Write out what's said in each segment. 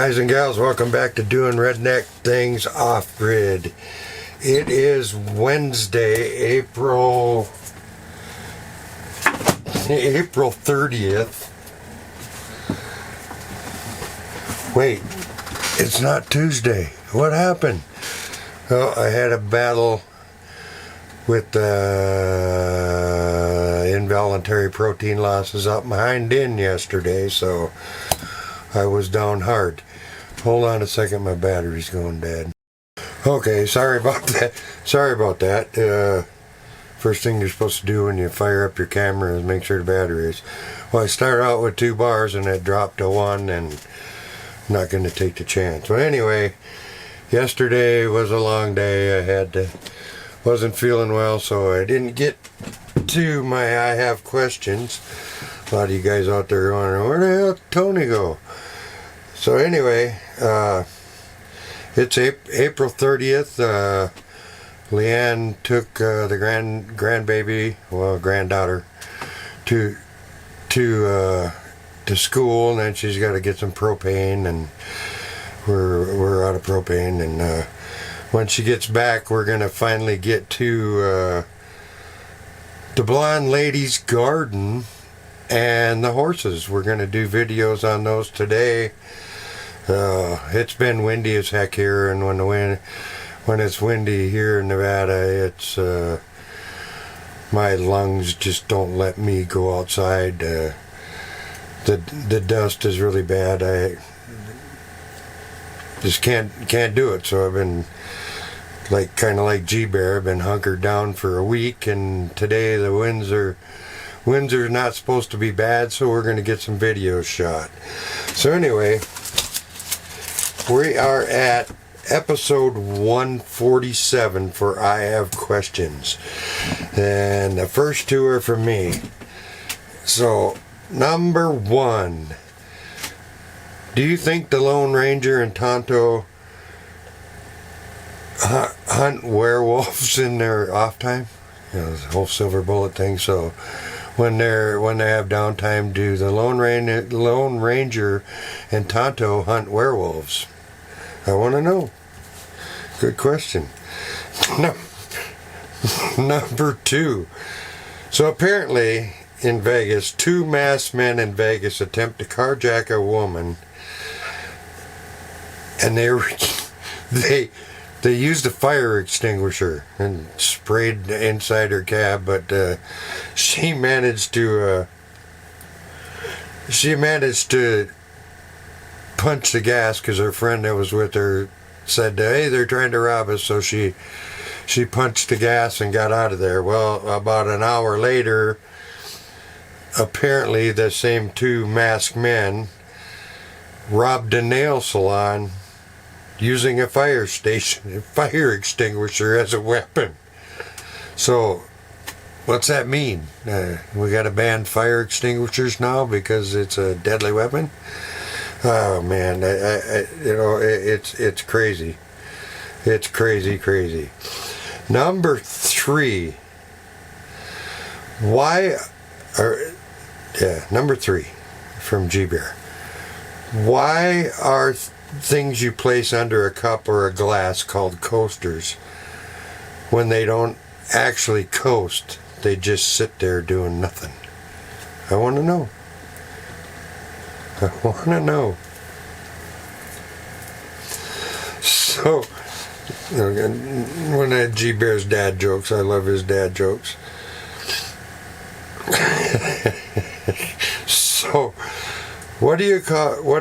Guys and gals, welcome back to Doing Redneck Things Off-Grid. It is Wednesday, April 30th. Wait, it's not Tuesday. What happened? Well, I had a battle with involuntary protein losses up my hind end yesterday, so I was down hard. Hold on a second, my battery's going dead. Okay, sorry about that. First thing you're supposed to do when you fire up your camera is make sure the battery is. Well, I started out with 2 bars and it dropped to 1, and I'm not going to take the chance. But anyway, yesterday was a long day. Wasn't feeling well, so I didn't get to my I have questions. A lot of you guys out there going, where the hell did Tony go? So anyway, it's April 30th. Leanne took the granddaughter to school, and then she's got to get some propane, and we're out of propane. And when she gets back, we're gonna finally get to the blonde lady's garden and the horses. We're gonna do videos on those today. It's been windy as heck here, and when it's windy here in Nevada, it's my lungs just don't let me go outside. The dust is really bad. I just can't do it. So I've been kind of like Gbears. I've been hunkered down for a week, and today the winds are not supposed to be bad, so we're going to get some videos shot. So anyway, we are at episode 147 for I Have Questions, and the first 2 are from me. So number 1, do you think the Lone Ranger and Tonto hunt werewolves in their off time? You know, the whole silver bullet thing. So when they have downtime, do the Lone Ranger and Tonto hunt werewolves? I want to know. Good question. Number 2. So apparently in Vegas, 2 masked men in Vegas attempt to carjack a woman, and they used a fire extinguisher and sprayed inside her cab, but she managed to punch the gas because her friend that was with her said, hey, they're trying to rob us. So she punched the gas and got out of there. Well, about an hour later, apparently the same 2 masked men robbed a nail salon using a fire extinguisher as a weapon. So what's that mean? We got to ban fire extinguishers now because it's a deadly weapon? Oh man, it's crazy. It's crazy. Number 3. Number 3 from Gbears. Why are things you place under a cup or a glass called coasters when they don't actually coast? They just sit there doing nothing. I want to know. So, when I had Gbears dad jokes, I love his dad jokes. So, what do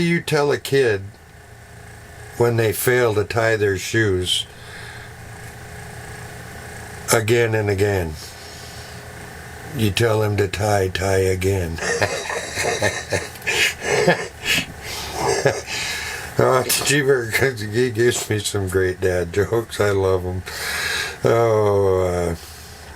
you tell a kid when they fail to tie their shoes again and again? You tell them to tie again. Gbears, he gives me some great dad jokes. I love them.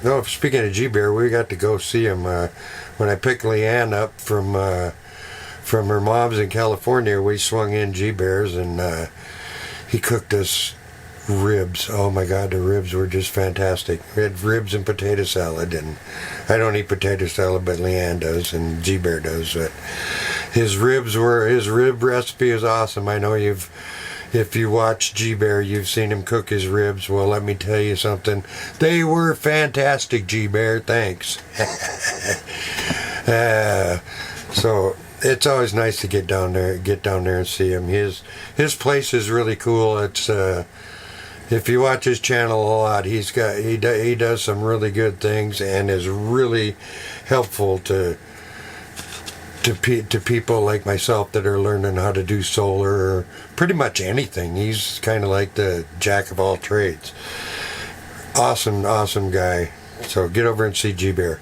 No, speaking of Gbears, we got to go see him when I picked Leanne up from her mom's in California. We swung in Gbears, and he cooked us ribs. Oh my God, the ribs were just fantastic. We had ribs and potato salad, and I don't eat potato salad, but Leanne does, and Gbears does. But His rib recipe is awesome. I know if you watch Gbears, you've seen him cook his ribs. Well, let me tell you something. They were fantastic, Gbears. Thanks. So it's always nice to get down there and see him. His place is really cool. It's if you watch his channel a lot, he does some really good things and is really helpful to people like myself that are learning how to do solar or pretty much anything. He's kind of like the jack of all trades. Awesome guy. So get over and see Gbears.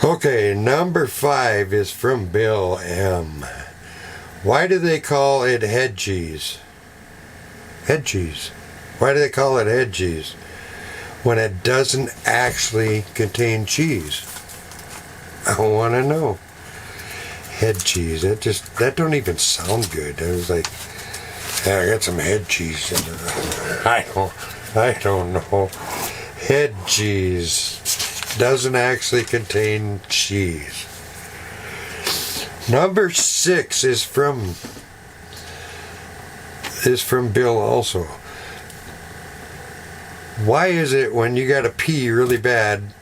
Okay, number 5 is from Bill M. Why do they call it head cheese? Head cheese. Why do they call it head cheese when it doesn't actually contain cheese? I want to know. Head cheese. That don't even sound good. I was like, yeah, I got some head cheese. I don't know. Head cheese doesn't actually contain cheese. Number 6 is from Bill also. Why is it when you gotta pee really bad,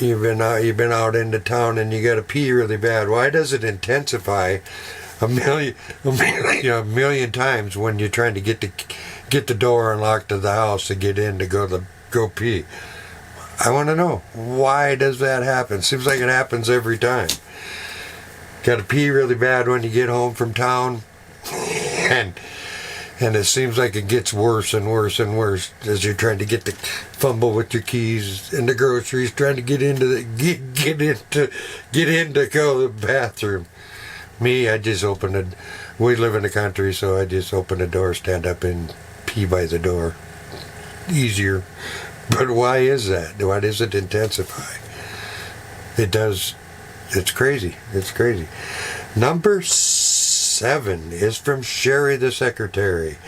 you've been out into town and you gotta pee really bad, why does it intensify a million times when you're trying to get the door unlocked to the house to get in to go pee? I want to know, why does that happen? Seems like it happens every time. Got to pee really bad when you get home from town, and it seems like it gets worse and worse and worse as you're trying to fumble with your keys in the groceries, trying to get in to go to the bathroom. Me, I just we live in the country, so I just open the door, stand up, and pee by the door. Easier. But why is that? Why does it intensify? It does. It's crazy. It's crazy. Number 7 is from Sherry the Secretary.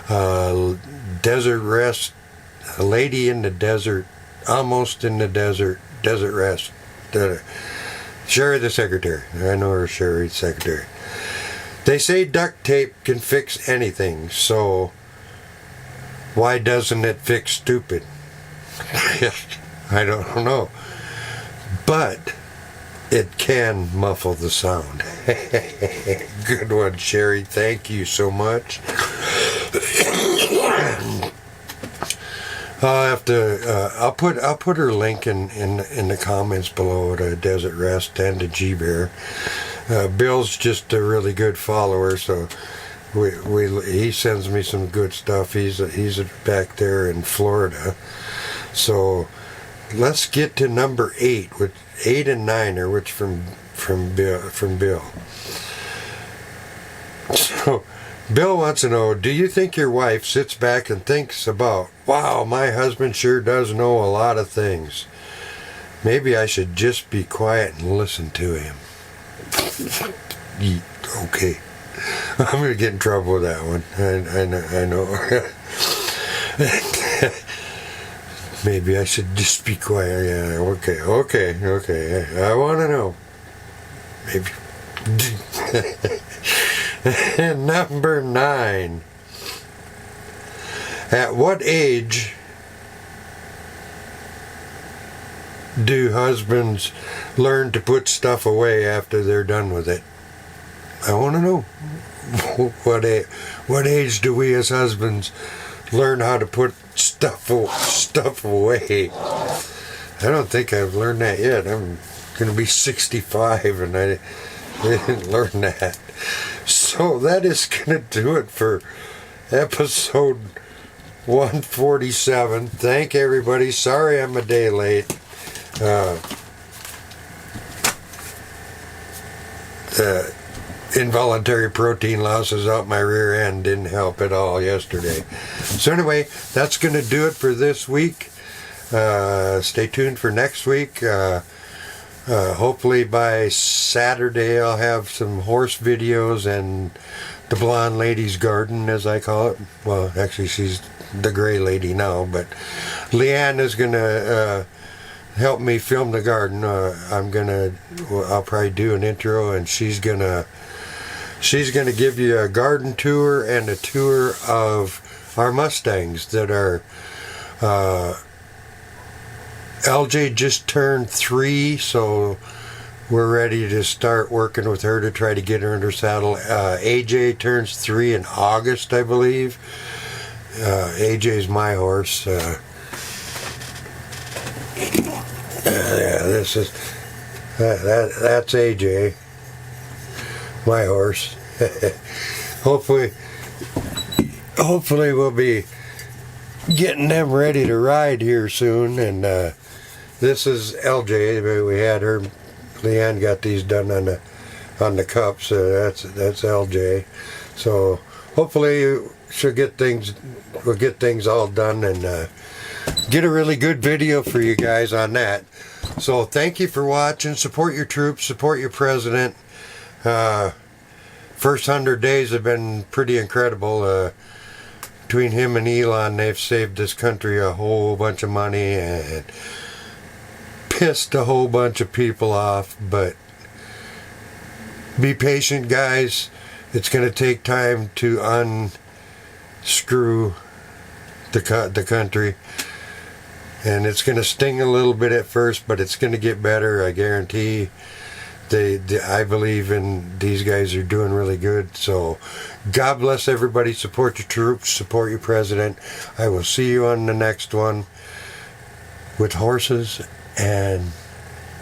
Desert rest. A lady in the desert. Almost in the desert. Desert rest. Sherry the Secretary. I know her, Sherry the Secretary. They say duct tape can fix anything, so why doesn't it fix stupid? I don't know. But it can muffle the sound. Good one, Sherry. Thank you so much. I'll put her link in the comments below to Desert Rest and to Gbears. Bill's just a really good follower, so he sends me some good stuff. He's back there in Florida. So let's get to number 8, which 8 and 9 are which from Bill. So Bill wants to know, do you think your wife sits back and thinks about, wow, my husband sure does know a lot of things. Maybe I should just be quiet and listen to him. Okay. I'm going to get in trouble with that one. I know. Maybe I should just be quiet. Yeah, okay. I want to know. Maybe. Number 9. At what age do husbands learn to put stuff away after they're done with it? I want to know. What age do we as husbands learn how to put stuff away? I don't think I've learned that yet. I'm going to be 65 and I didn't learn that. So that is going to do it for episode 147. Thank everybody. Sorry I'm a day late. Involuntary protein losses out my rear end didn't help at all yesterday. So anyway, that's going to do it for this week. Stay tuned for next week. Hopefully by Saturday I'll have some horse videos and the blonde lady's garden, as I call it. Well, actually she's the gray lady now, but Leanne is going to help me film the garden. I'll probably do an intro, and she's gonna give you a garden tour and a tour of our Mustangs that are LJ just turned 3, so we're ready to start working with her to try to get her in her saddle. AJ turns 3 in August, I believe. AJ's my horse. Yeah, this is that's AJ, my horse. Hopefully we'll be getting them ready to ride here soon. And this is LJ. We had her. Leanne got these done on the cups. That's LJ. So hopefully we'll get things all done and get a really good video for you guys on that. So thank you for watching. Support your troops. Support your president. First 100 days have been pretty incredible. Between him and Elon, they've saved this country a whole bunch of money and pissed a whole bunch of people off. But be patient, guys. It's going to take time to unscrew the country, and it's going to sting a little bit at first, but it's going to get better. I guarantee. I believe in these guys are doing really good. So God bless everybody. Support your troops. Support your president. I will see you on the next one with horses and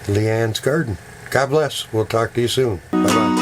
Leanne's garden. God bless. We'll talk to you soon. Bye-bye.